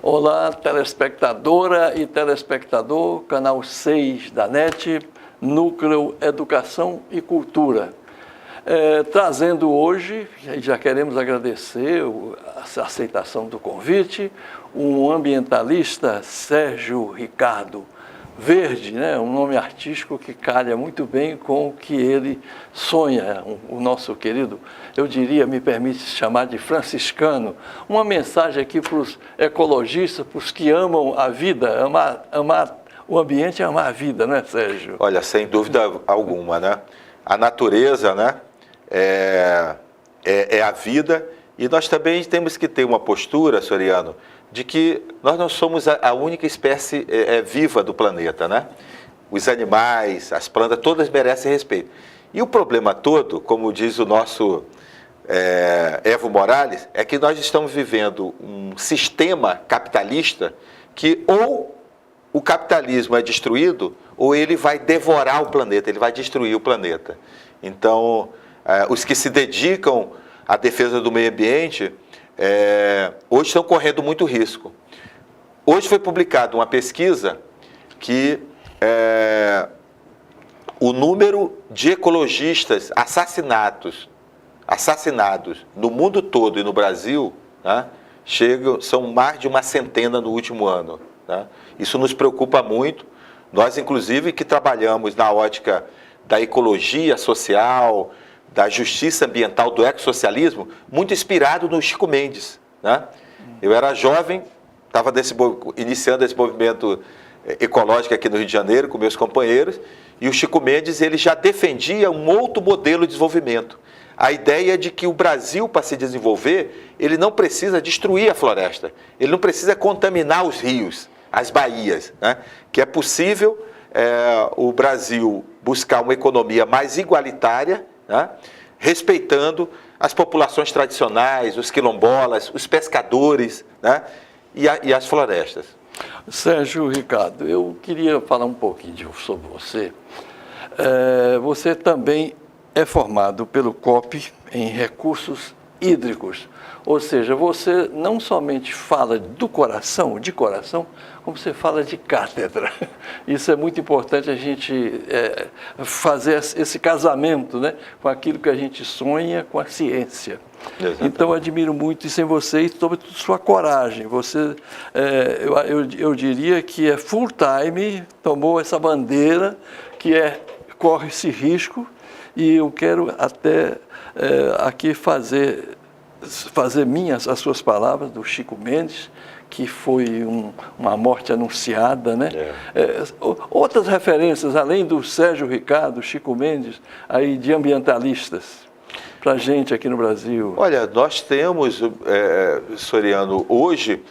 Olá, telespectadora e telespectador, canal 6 da NET, Núcleo Educação e Cultura. Trazendo hoje, já queremos agradecer a aceitação do convite, um ambientalista, Sérgio Ricardo Verde, né? Um nome artístico que calha muito bem com o que ele sonha, o nosso querido, eu diria, me permite chamar de franciscano. Uma mensagem aqui para os ecologistas, para os que amam a vida, amar o ambiente é amar a vida, né, Sérgio? Olha, sem dúvida alguma, né? A natureza, né, é a vida, e nós também temos que ter uma postura, Soriano, de que nós não somos a única espécie viva do planeta, né? Os animais, as plantas, todas merecem respeito. E o problema todo, como diz o nosso Evo Morales, é que nós estamos vivendo um sistema capitalista que ou o capitalismo é destruído ou ele vai devorar o planeta, ele vai destruir o planeta. Então, os que se dedicam à defesa do meio ambiente hoje estão correndo muito risco. Hoje foi publicada uma pesquisa que o número de ecologistas assassinados no mundo todo e no Brasil, né, são mais de uma centena no último ano. Né? Isso nos preocupa muito. Nós, inclusive, que trabalhamos na ótica da ecologia social, da justiça ambiental, do ecossocialismo, muito inspirado no Chico Mendes. Né? Eu era jovem, estava iniciando esse movimento ecológico aqui no Rio de Janeiro com meus companheiros, e o Chico Mendes ele já defendia um outro modelo de desenvolvimento. A ideia de que o Brasil, para se desenvolver, ele não precisa destruir a floresta, ele não precisa contaminar os rios, as baías, né? Que é possível o Brasil buscar uma economia mais igualitária, né? Respeitando as populações tradicionais, os quilombolas, os pescadores, né? e as florestas. Sérgio Ricardo, eu queria falar um pouquinho sobre você. Você também é formado pelo COP em recursos hídricos, ou seja, você não somente fala de coração, como você fala de cátedra. Isso é muito importante a gente fazer esse casamento, né, com aquilo que a gente sonha com a ciência. Exatamente. Então, eu admiro muito isso em você e, sobretudo, sua coragem. Você, eu diria que é full time, tomou essa bandeira, que corre esse risco, e eu quero até aqui fazer minhas as suas palavras do Chico Mendes, que foi uma morte anunciada, né? Outras referências, além do Sérgio Ricardo, Chico Mendes, aí de ambientalistas, para a gente aqui no Brasil. Olha, nós temos, Soriano, hoje,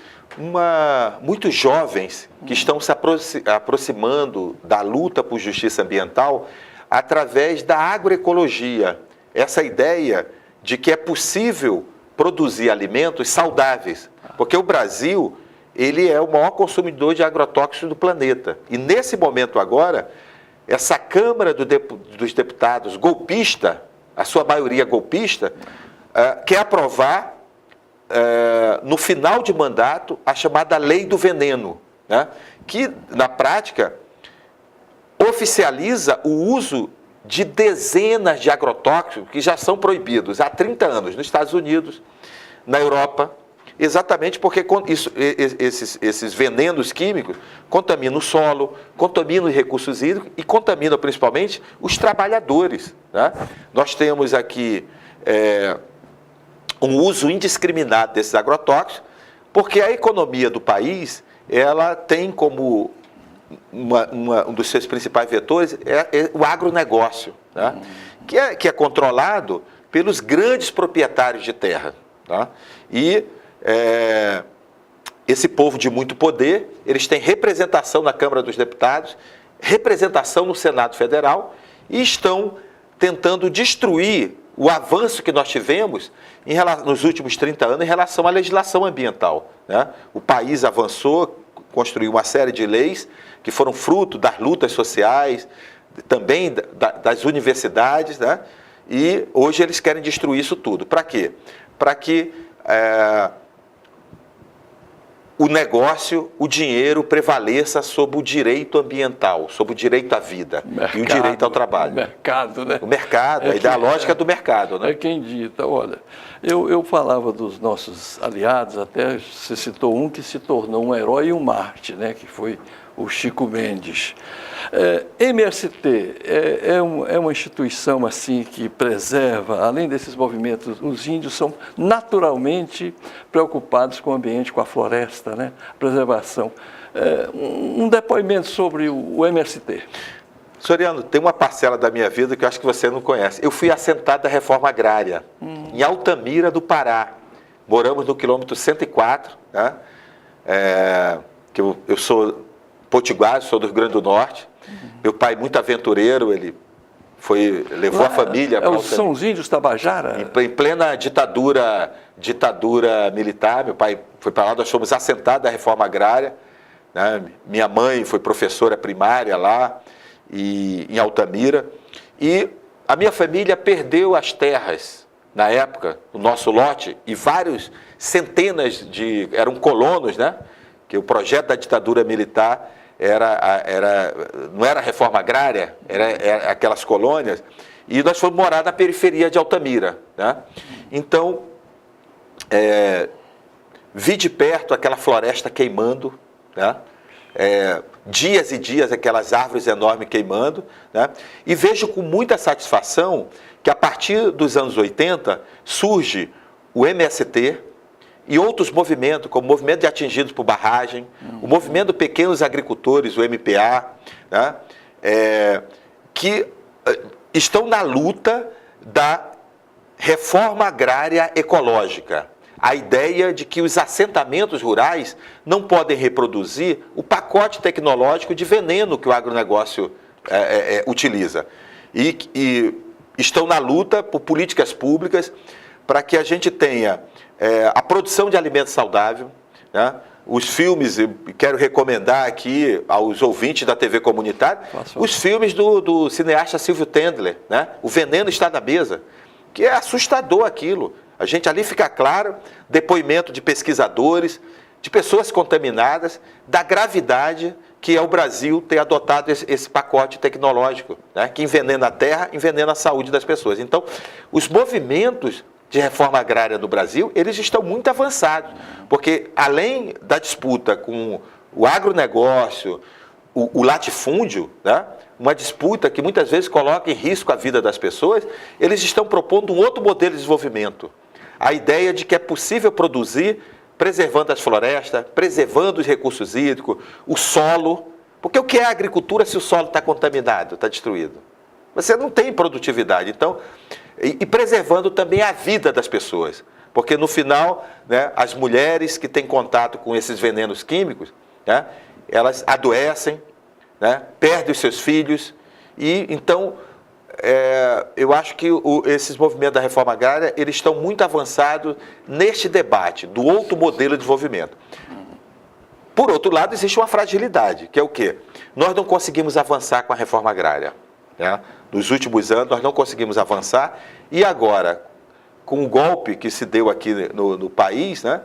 muitos jovens que estão se aproximando da luta por justiça ambiental através da agroecologia. Essa ideia de que é possível produzir alimentos saudáveis, porque o Brasil ele é o maior consumidor de agrotóxicos do planeta. E nesse momento agora, essa Câmara dos Deputados golpista, a sua maioria golpista, quer aprovar no final de mandato a chamada Lei do Veneno, né? Que na prática oficializa o uso de dezenas de agrotóxicos que já são proibidos há 30 anos nos Estados Unidos, na Europa, exatamente porque esses venenos químicos contaminam o solo, contaminam os recursos hídricos e contaminam principalmente os trabalhadores. Né? Nós temos aqui um uso indiscriminado desses agrotóxicos, porque a economia do país ela tem como um dos seus principais vetores o agronegócio, né? que é controlado pelos grandes proprietários de terra. Tá? E esse povo de muito poder, eles têm representação na Câmara dos Deputados, representação no Senado Federal e estão tentando destruir o avanço que nós tivemos nos últimos 30 anos em relação à legislação ambiental. Né? O país avançou, construiu uma série de leis que foram fruto das lutas sociais, também das universidades, né? E hoje eles querem destruir isso tudo. Para quê? Para que o negócio, o dinheiro prevaleça sobre o direito ambiental, sobre o direito à vida e o direito ao trabalho. O mercado, né? O mercado, a ideológica do mercado, né? É quem dita. Olha, eu falava dos nossos aliados, até você citou um que se tornou um herói e um mártir, né? Que foi o Chico Mendes. MST é uma instituição assim que preserva, além desses movimentos, os índios são naturalmente preocupados com o ambiente, com a floresta, né? Preservação. Um depoimento sobre o MST. Soriano, tem uma parcela da minha vida que eu acho que você não conhece. Eu fui assentado da reforma agrária, em Altamira do Pará. Moramos no quilômetro 104, né? Que eu sou potiguar, sou do Rio Grande do Norte. Meu pai, muito aventureiro, ele levou a família... São os índios Tabajara? Em plena ditadura militar, meu pai foi para lá, nós fomos assentados da reforma agrária, né? Minha mãe foi professora primária lá, em Altamira, e a minha família perdeu as terras, na época, o nosso lote, e centenas eram colonos, né? Que o projeto da ditadura militar não era reforma agrária, era aquelas colônias, e nós fomos morar na periferia de Altamira, né? Então, vi de perto aquela floresta queimando, né? Dias e dias aquelas árvores enormes queimando, né? E vejo com muita satisfação que a partir dos anos 80 surge o MST, e outros movimentos, como o movimento de atingidos por barragem, o movimento de pequenos agricultores, o MPA, né? Que estão na luta da reforma agrária ecológica. A ideia de que os assentamentos rurais não podem reproduzir o pacote tecnológico de veneno que o agronegócio utiliza. E estão na luta por políticas públicas para que a gente tenha a produção de alimento saudável, né? Os filmes, eu quero recomendar aqui aos ouvintes da TV comunitária, os filmes do cineasta Silvio Tendler, né? O Veneno Está na Mesa, que é assustador aquilo. A gente ali fica claro, depoimento de pesquisadores, de pessoas contaminadas, da gravidade que é o Brasil ter adotado esse pacote tecnológico, né? Que envenena a terra, envenena a saúde das pessoas. Então, os movimentos de reforma agrária do Brasil, eles estão muito avançados, porque além da disputa com o agronegócio, o latifúndio, né? Uma disputa que muitas vezes coloca em risco a vida das pessoas, eles estão propondo um outro modelo de desenvolvimento. A ideia de que é possível produzir preservando as florestas, preservando os recursos hídricos, o solo, porque o que é a agricultura se o solo está contaminado, está destruído? Você não tem produtividade. Então, e preservando também a vida das pessoas, porque no final, né, as mulheres que têm contato com esses venenos químicos, né, elas adoecem, né, perdem os seus filhos, e então eu acho que esses movimentos da reforma agrária, eles estão muito avançados neste debate do outro modelo de desenvolvimento. Por outro lado, existe uma fragilidade, que é o quê? Nós não conseguimos avançar com a reforma agrária, né? Nos últimos anos, nós não conseguimos avançar, e agora, com o golpe que se deu aqui no país, né?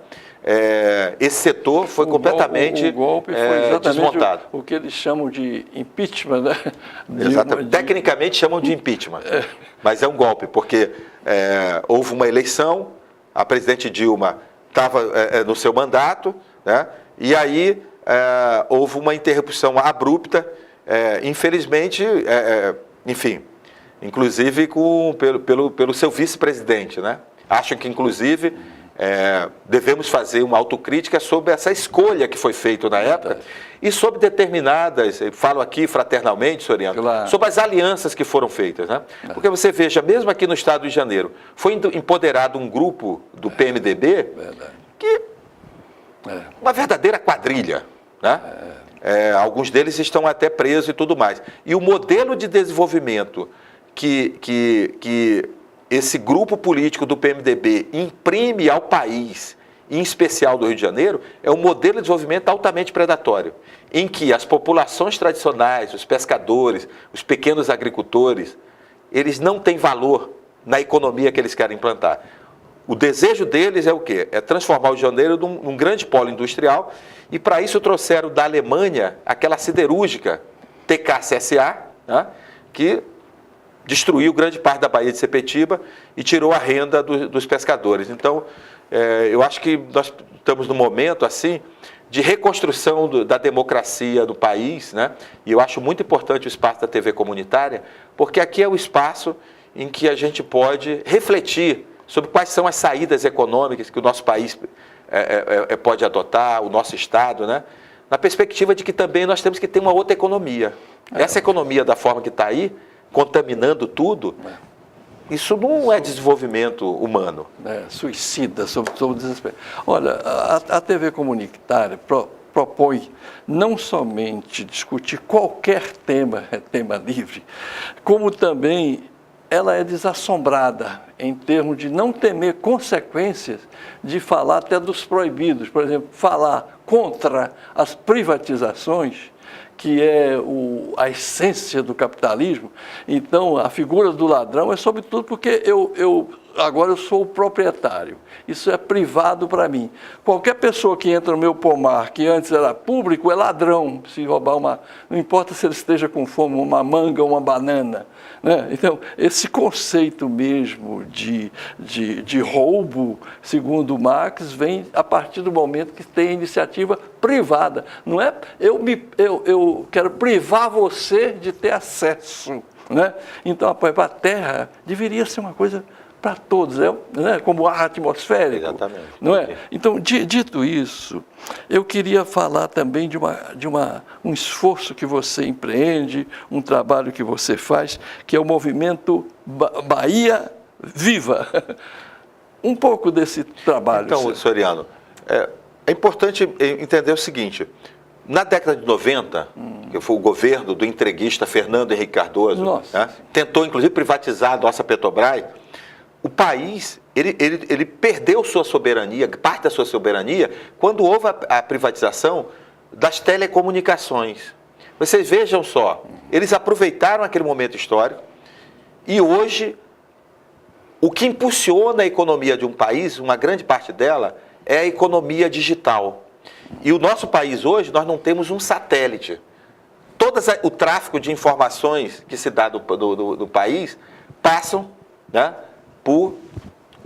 Esse setor foi completamente o golpe foi exatamente desmontado. O que eles chamam de impeachment, né? Exatamente. Tecnicamente chamam de impeachment, mas é um golpe, porque houve uma eleição, a presidente Dilma estava no seu mandato, né? E aí houve uma interrupção abrupta, infelizmente, enfim, inclusive pelo seu vice-presidente, né? Acho que, inclusive, devemos fazer uma autocrítica sobre essa escolha que foi feita na época e sobre determinadas, falo aqui fraternalmente, Soriano, claro, sobre as alianças que foram feitas, né? Porque você veja, mesmo aqui no estado de Janeiro, foi empoderado um grupo do PMDB que uma verdadeira quadrilha, né? Alguns deles estão até presos e tudo mais. E o modelo de desenvolvimento que esse grupo político do PMDB imprime ao país, em especial do Rio de Janeiro, é um modelo de desenvolvimento altamente predatório, em que as populações tradicionais, os pescadores, os pequenos agricultores, eles não têm valor na economia que eles querem implantar. O desejo deles é o quê? É transformar o Rio de Janeiro num grande polo industrial, e para isso trouxeram da Alemanha aquela siderúrgica TKCSA, né, que destruiu grande parte da Baía de Sepetiba e tirou a renda dos pescadores. Então, eu acho que nós estamos num momento assim de reconstrução da democracia do país, né? E eu acho muito importante o espaço da TV comunitária, porque aqui é o espaço em que a gente pode refletir sobre quais são as saídas econômicas que o nosso país pode adotar, o nosso Estado, né? Na perspectiva de que também nós temos que ter uma outra economia. Essa economia da forma que está aí, contaminando tudo, isso não é desenvolvimento humano. Suicida, sob desespero. Olha, a TV comunitária propõe não somente discutir qualquer tema, tema livre, como também ela é desassombrada em termos de não temer consequências de falar até dos proibidos. Por exemplo, falar contra as privatizações, que é a essência do capitalismo. Então, a figura do ladrão é sobretudo porque agora eu sou o proprietário. Isso é privado para mim. Qualquer pessoa que entra no meu pomar, que antes era público, é ladrão. Se roubar não importa se ele esteja com fome, uma manga ou uma banana, né? Então, esse conceito mesmo de roubo, segundo Marx, vem a partir do momento que tem iniciativa privada. Não é eu quero privar você de ter acesso, né? Então, a terra deveria ser uma coisa para todos, né? Como ar atmosférico. Exatamente. Não é? Então, dito isso, eu queria falar também de um esforço que você empreende, um trabalho que você faz, que é o movimento Bahia Viva. Um pouco desse trabalho. Então, Soriano, é importante entender o seguinte: na década de 90, que foi o governo do entreguista Fernando Henrique Cardoso, né, tentou inclusive privatizar a nossa Petrobras. O país, ele perdeu sua soberania, parte da sua soberania, quando houve a privatização das telecomunicações. Vocês vejam só, eles aproveitaram aquele momento histórico e hoje o que impulsiona a economia de um país, uma grande parte dela, é a economia digital. E o nosso país hoje, nós não temos um satélite. Todo o tráfego de informações que se dá do país passam, né, por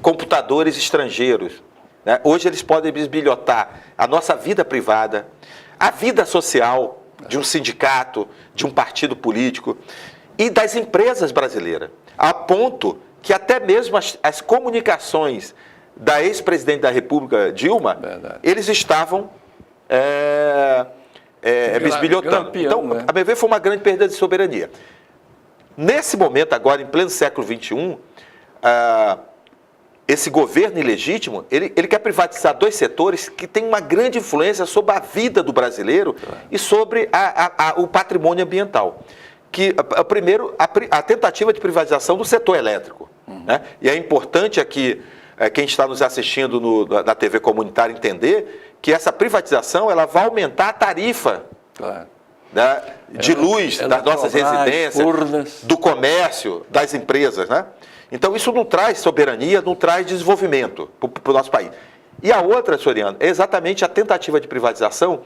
computadores estrangeiros, né? Hoje eles podem bisbilhotar a nossa vida privada, a vida social de um sindicato, de um partido político e das empresas brasileiras, a ponto que até mesmo as comunicações da ex-presidente da República, Dilma, eles estavam bisbilhotando. Então, né? A meu ver, foi uma grande perda de soberania. Nesse momento agora, em pleno século XXI, esse governo ilegítimo, ele quer privatizar dois setores que têm uma grande influência sobre a vida do brasileiro e sobre o patrimônio ambiental. Primeiro, a tentativa de privatização do setor elétrico. Né? E é importante aqui, quem está nos assistindo na TV comunitária entender que essa privatização ela vai aumentar a tarifa né, de luz das nossas residências, do comércio, das empresas, né? Então, isso não traz soberania, não traz desenvolvimento para o nosso país. E a outra, Soriano, é exatamente a tentativa de privatização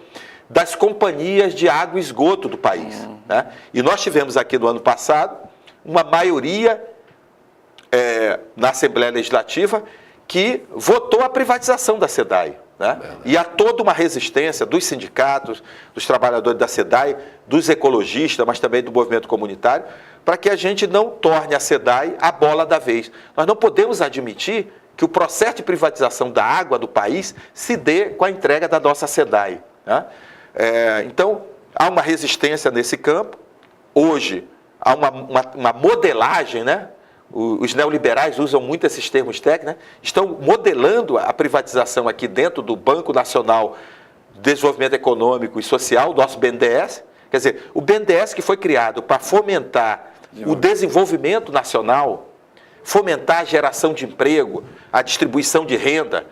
das companhias de água e esgoto do país. Né? E nós tivemos aqui no ano passado uma maioria na Assembleia Legislativa que votou a privatização da SEDAI. Né? E há toda uma resistência dos sindicatos, dos trabalhadores da SEDAI, dos ecologistas, mas também do movimento comunitário, para que a gente não torne a SEDAI a bola da vez. Nós não podemos admitir que o processo de privatização da água do país se dê com a entrega da nossa SEDAI. Né? Então, há uma resistência nesse campo. Hoje, há uma modelagem, né? Os neoliberais usam muito esses termos técnicos, né? Estão modelando a privatização aqui dentro do Banco Nacional de Desenvolvimento Econômico e Social, nosso BNDES. Quer dizer, o BNDES que foi criado para fomentar o desenvolvimento nacional, fomentar a geração de emprego, a distribuição de renda,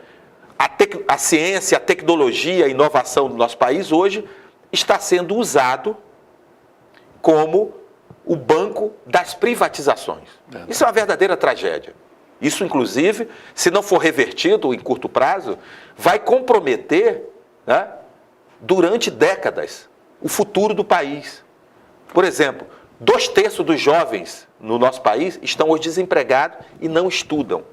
a ciência, a tecnologia, a inovação do nosso país, hoje está sendo usado como o banco das privatizações. Isso é uma verdadeira tragédia. Isso, inclusive, se não for revertido em curto prazo, vai comprometer, né, durante décadas o futuro do país. Por exemplo, 2/3 dos jovens no nosso país estão hoje desempregados e não estudam.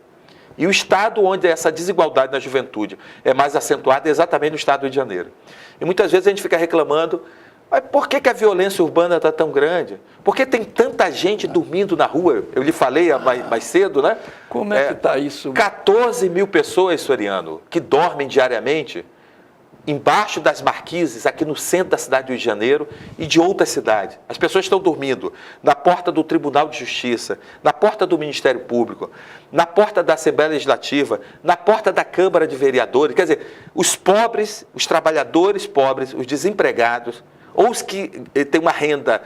E o estado onde essa desigualdade na juventude é mais acentuada é exatamente no estado do Rio de Janeiro. E muitas vezes a gente fica reclamando, mas por que a violência urbana está tão grande? Por que tem tanta gente dormindo na rua? Eu lhe falei mais cedo, né? Como é que está isso? 14 mil pessoas, Soriano, que dormem diariamente embaixo das marquises, aqui no centro da cidade do Rio de Janeiro e de outras cidades. As pessoas estão dormindo na porta do Tribunal de Justiça, na porta do Ministério Público, na porta da Assembleia Legislativa, na porta da Câmara de Vereadores. Quer dizer, os pobres, os trabalhadores pobres, os desempregados, ou os que têm uma renda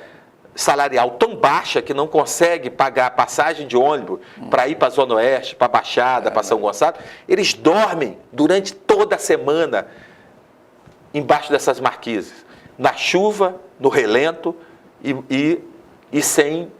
salarial tão baixa que não consegue pagar a passagem de ônibus para ir para a Zona Oeste, para a Baixada, para São Gonçalo, eles dormem durante toda a semana embaixo dessas marquises, na chuva, no relento e sem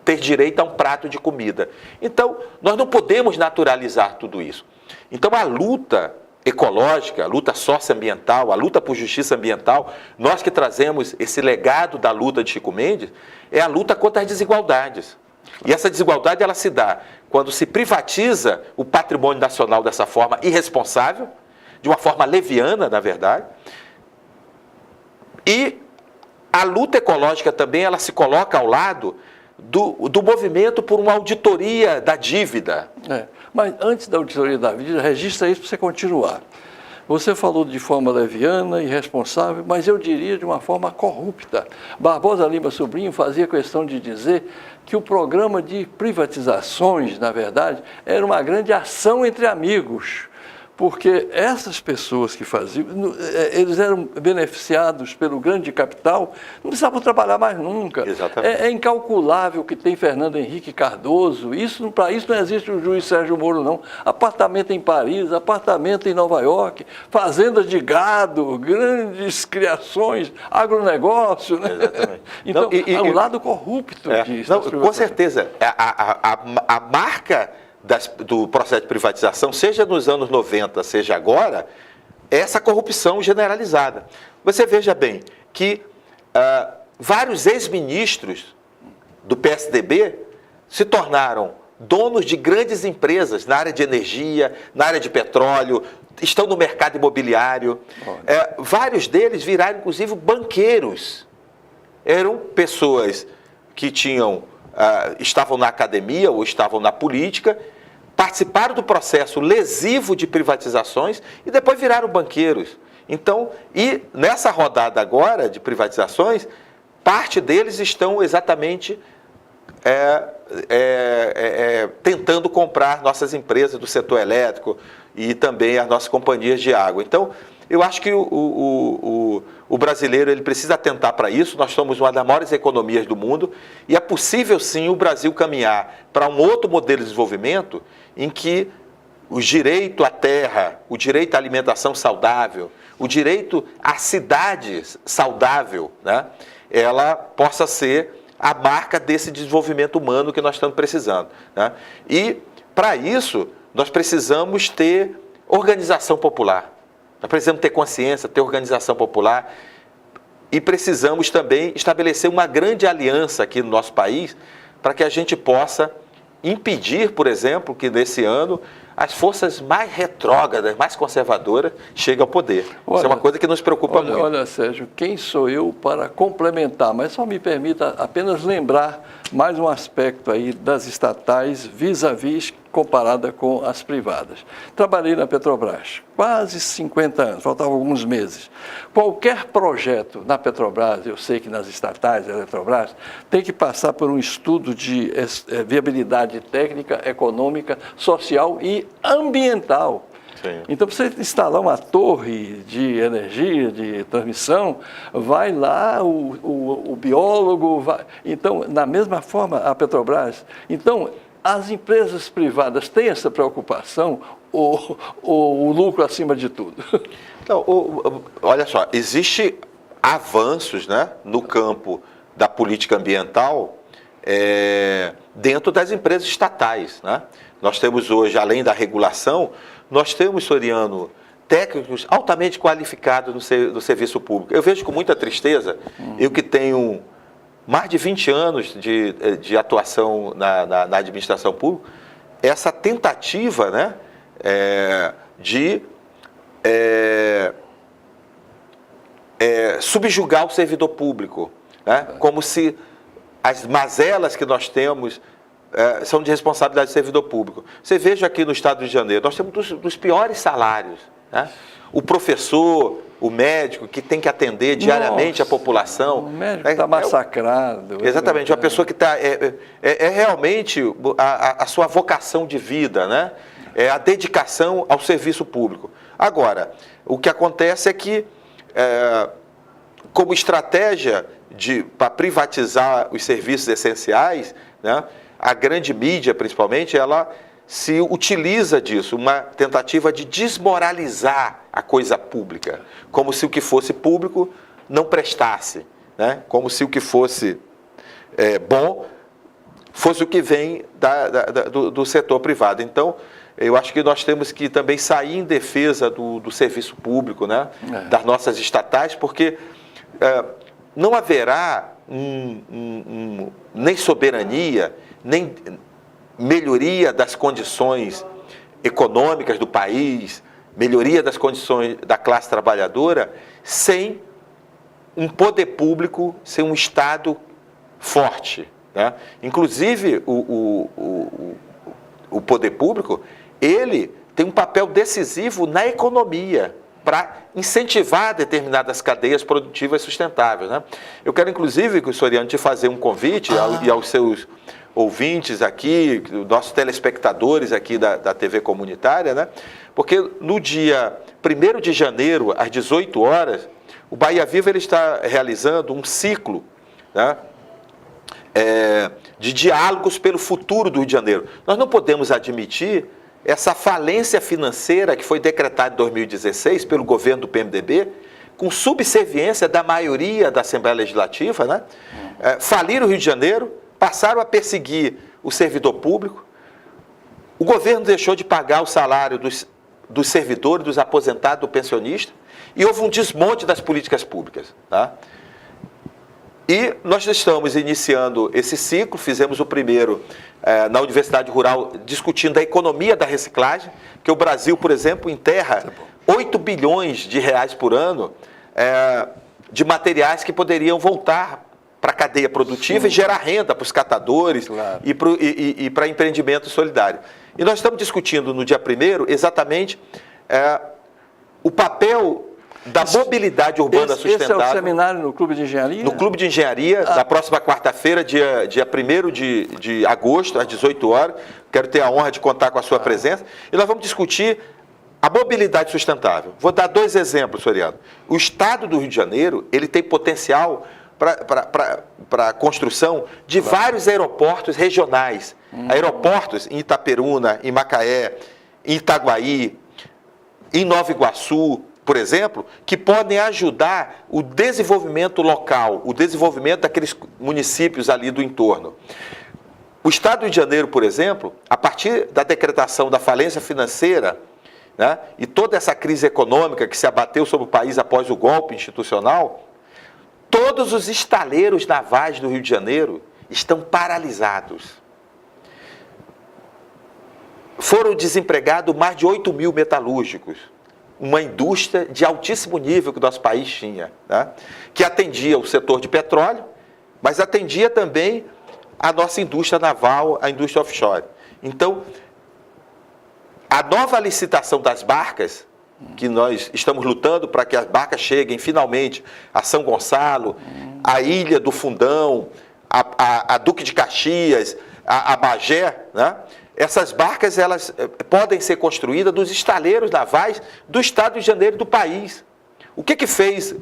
ter direito a um prato de comida. Então, nós não podemos naturalizar tudo isso. Então, a luta ecológica, a luta socioambiental, a luta por justiça ambiental, nós que trazemos esse legado da luta de Chico Mendes, é a luta contra as desigualdades. E essa desigualdade ela se dá quando se privatiza o patrimônio nacional dessa forma irresponsável, de uma forma leviana, na verdade. E a luta ecológica também, ela se coloca ao lado do movimento por uma auditoria da dívida. Mas antes da auditoria da dívida, registra isso para você continuar. Você falou de forma leviana, irresponsável, mas eu diria de uma forma corrupta. Barbosa Lima Sobrinho fazia questão de dizer que o programa de privatizações, na verdade, era uma grande ação entre amigos. Porque essas pessoas que faziam, eles eram beneficiados pelo grande capital, não precisavam trabalhar mais nunca. Exatamente. É incalculável que tem Fernando Henrique Cardoso, para isso não existe o juiz Sérgio Moro, não. Apartamento em Paris, apartamento em Nova York, fazendas de gado, grandes criações, agronegócio. Né? Exatamente. Então, há um lado corrupto disso. Não, com certeza. A marca do processo de privatização, seja nos anos 90, seja agora, é essa corrupção generalizada. Você veja bem que vários ex-ministros do PSDB se tornaram donos de grandes empresas na área de energia, na área de petróleo, estão no mercado imobiliário. Vários deles viraram, inclusive, banqueiros. Eram pessoas que estavam na academia ou estavam na política, participaram do processo lesivo de privatizações e depois viraram banqueiros. Então, e nessa rodada agora de privatizações, parte deles estão exatamente tentando comprar nossas empresas do setor elétrico e também as nossas companhias de água. Então, eu acho que o brasileiro ele precisa atentar para isso. Nós somos uma das maiores economias do mundo e é possível sim o Brasil caminhar para um outro modelo de desenvolvimento em que o direito à terra, o direito à alimentação saudável, o direito à cidade saudável, né, ela possa ser a marca desse desenvolvimento humano que nós estamos precisando. Né? E, para isso, nós precisamos ter organização popular. Nós precisamos ter consciência, ter organização popular e precisamos também estabelecer uma grande aliança aqui no nosso país para que a gente possa impedir, por exemplo, que nesse ano as forças mais retrógradas, mais conservadoras cheguem ao poder. Isso é uma coisa que nos preocupa muito. Olha, Sérgio, quem sou eu para complementar? Mas só me permita apenas lembrar mais um aspecto aí das estatais vis-à-vis comparada com as privadas. Trabalhei na Petrobras, quase 50 anos, faltavam alguns meses. Qualquer projeto na Petrobras, eu sei que nas estatais da Petrobras, tem que passar por um estudo de viabilidade técnica, econômica, social e ambiental. Sim. Então, para você instalar uma torre de energia, de transmissão, vai lá o biólogo, vai. Então, da mesma forma, a Petrobras. Então, as empresas privadas têm essa preocupação ou o lucro acima de tudo? Não, olha só, existem avanços, né, no campo da política ambiental dentro das empresas estatais, né? Nós temos hoje, além da regulação, nós temos, Soriano, técnicos altamente qualificados no serviço público. Eu vejo com muita tristeza, eu que tenho mais de 20 anos de atuação na administração pública, essa tentativa, né, de subjugar o servidor público, né, como se as mazelas que nós temos são de responsabilidade do servidor público. Você veja aqui no estado do Rio de Janeiro, nós temos dos piores salários, né? O professor, o médico que tem que atender diariamente a população. O médico está massacrado. Exatamente, uma pessoa que está... realmente a sua vocação de vida, né? É a dedicação ao serviço público. Agora, o que acontece é que, como estratégia para privatizar os serviços essenciais, né, a grande mídia, principalmente, ela se utiliza disso, uma tentativa de desmoralizar a coisa pública, como se o que fosse público não prestasse, né? Como se o que fosse bom fosse o que vem do setor privado. Então, eu acho que nós temos que também sair em defesa do serviço público, né? Das nossas estatais, porque não haverá nem soberania, nem melhoria das condições econômicas do país, melhoria das condições da classe trabalhadora, sem um poder público, sem um Estado forte, né? Inclusive, o poder público, ele tem um papel decisivo na economia, para incentivar determinadas cadeias produtivas sustentáveis, né? Eu quero, inclusive, Soriano, te fazer um convite e aos seus ouvintes aqui, nossos telespectadores aqui da TV comunitária, né? Porque no dia 1º de janeiro, às 18 horas, o Bahia Viva ele está realizando um ciclo, né, de diálogos pelo futuro do Rio de Janeiro. Nós não podemos admitir essa falência financeira que foi decretada em 2016 pelo governo do PMDB, com subserviência da maioria da Assembleia Legislativa, né? Faliram o Rio de Janeiro, passaram a perseguir o servidor público, o governo deixou de pagar o salário dos servidores, dos aposentados, do pensionista, e houve um desmonte das políticas públicas, tá? E nós estamos iniciando esse ciclo, fizemos o primeiro na Universidade Rural, discutindo a economia da reciclagem, que o Brasil, por exemplo, enterra 8 bilhões de reais por ano de materiais que poderiam voltar para a cadeia produtiva. Sim. E gerar renda para os catadores. Claro. E para empreendimento solidário. E nós estamos discutindo no dia 1º exatamente o papel da mobilidade urbana sustentável. Esse é o seminário no Clube de Engenharia? No Clube de Engenharia, na próxima quarta-feira, dia 1º de agosto, às 18 horas. Quero ter a honra de contar com a sua presença. E nós vamos discutir a mobilidade sustentável. Vou dar 2 exemplos, Soriano. O estado do Rio de Janeiro, ele tem potencial para a construção de vários aeroportos regionais. Aeroportos em Itaperuna, em Macaé, em Itaguaí, em Nova Iguaçu, por exemplo, que podem ajudar o desenvolvimento local, o desenvolvimento daqueles municípios ali do entorno. O estado do Rio de Janeiro, por exemplo, a partir da decretação da falência financeira, né, e toda essa crise econômica que se abateu sobre o país após o golpe institucional, todos os estaleiros navais do Rio de Janeiro estão paralisados. Foram desempregados mais de 8 mil metalúrgicos, uma indústria de altíssimo nível que o nosso país tinha, né, que atendia o setor de petróleo, mas atendia também a nossa indústria naval, a indústria offshore. Então, a nova licitação das barcas, que nós estamos lutando para que as barcas cheguem finalmente a São Gonçalo, a Ilha do Fundão, a Duque de Caxias, a Bagé, né? Essas barcas elas podem ser construídas dos estaleiros navais do estado de Janeiro do país. O que fez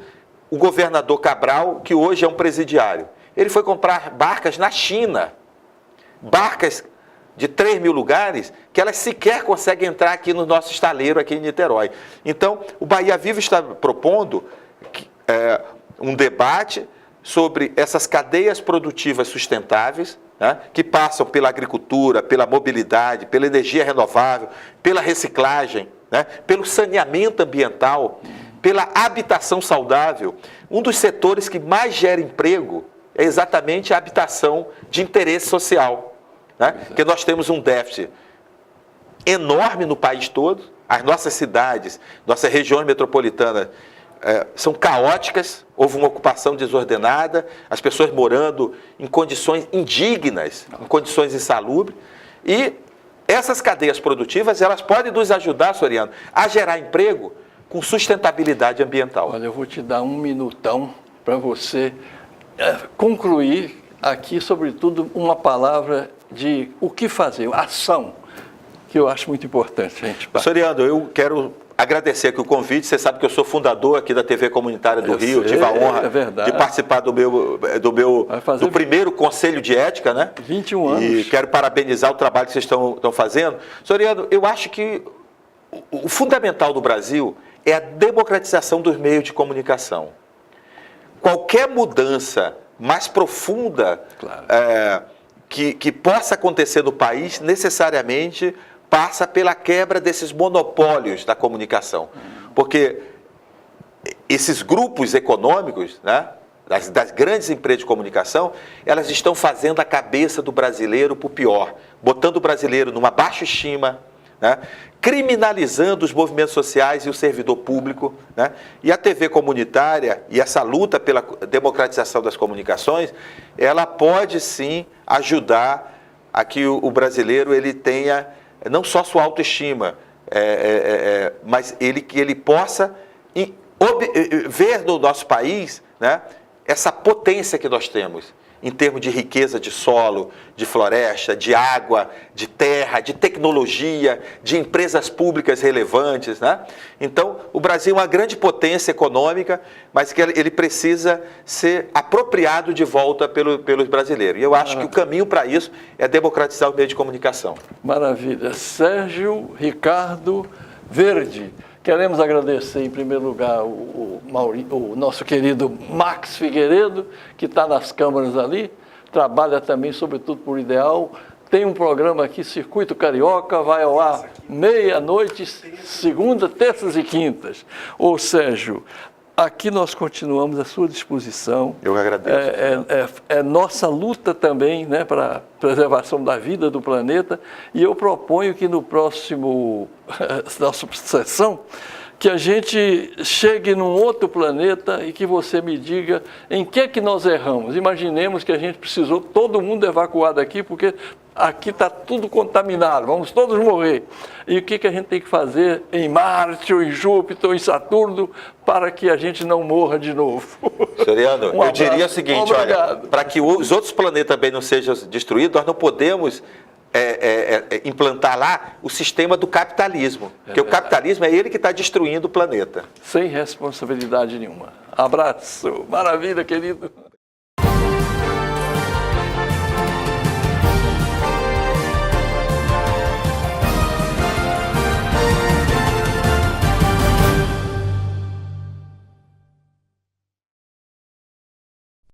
o governador Cabral, que hoje é um presidiário? Ele foi comprar barcas na China, barcas de 3 mil lugares, que elas sequer conseguem entrar aqui no nosso estaleiro, aqui em Niterói. Então, o Bahia Viva está propondo um debate sobre essas cadeias produtivas sustentáveis, né, que passam pela agricultura, pela mobilidade, pela energia renovável, pela reciclagem, né, pelo saneamento ambiental, pela habitação saudável. Um dos setores que mais gera emprego é exatamente a habitação de interesse social, né? Porque nós temos um déficit enorme no país todo, as nossas cidades, nossas regiões metropolitanas são caóticas, houve uma ocupação desordenada, as pessoas morando em condições indignas, em condições insalubres, e essas cadeias produtivas, elas podem nos ajudar, Soriano, a gerar emprego com sustentabilidade ambiental. Olha, eu vou te dar um minutão para você concluir aqui, sobretudo, uma palavra de o que fazer, ação, que eu acho muito importante, gente. Soriano, eu quero agradecer aqui o convite. Você sabe que eu sou fundador aqui da TV Comunitária do Rio, tive a honra de participar do primeiro Conselho de Ética, né? 21 anos. E quero parabenizar o trabalho que vocês estão fazendo. Soriano, eu acho que o fundamental do Brasil é a democratização dos meios de comunicação. Qualquer mudança mais profunda que possa acontecer no país, necessariamente passa pela quebra desses monopólios da comunicação. Porque esses grupos econômicos, né, das grandes empresas de comunicação, elas estão fazendo a cabeça do brasileiro para o pior, botando o brasileiro numa baixa estima, né, criminalizando os movimentos sociais e o servidor público, né, e a TV comunitária e essa luta pela democratização das comunicações, ela pode sim ajudar a que o brasileiro ele tenha não só sua autoestima, mas que ele possa ver no nosso país, né, essa potência que nós temos em termos de riqueza de solo, de floresta, de água, de terra, de tecnologia, de empresas públicas relevantes, né? Então, o Brasil é uma grande potência econômica, mas que ele precisa ser apropriado de volta pelos brasileiros. E eu acho que o caminho para isso é democratizar o meio de comunicação. Maravilha. Sérgio Ricardo Verde. Queremos agradecer, em primeiro lugar, o nosso querido Max Figueiredo, que está nas câmaras ali, trabalha também, sobretudo, por Ideal. Tem um programa aqui, Circuito Carioca, vai ao ar meia-noite, segunda, terças e quintas. Ô, Sérgio, aqui nós continuamos à sua disposição. Eu agradeço. É nossa luta também, né, para a preservação da vida do planeta, e eu proponho que no próximo nossa sessão, que a gente chegue num outro planeta e que você me diga em que nós erramos. Imaginemos que a gente precisou todo mundo evacuar daqui, porque aqui está tudo contaminado, vamos todos morrer. E o que a gente tem que fazer em Marte, ou em Júpiter, ou em Saturno, para que a gente não morra de novo? Soriano, eu diria o seguinte, olha, para que os outros planetas também não sejam destruídos, nós não podemos implantar lá o sistema do capitalismo, porque o capitalismo é ele que está destruindo o planeta. Sem responsabilidade nenhuma. Abraço, maravilha, querido.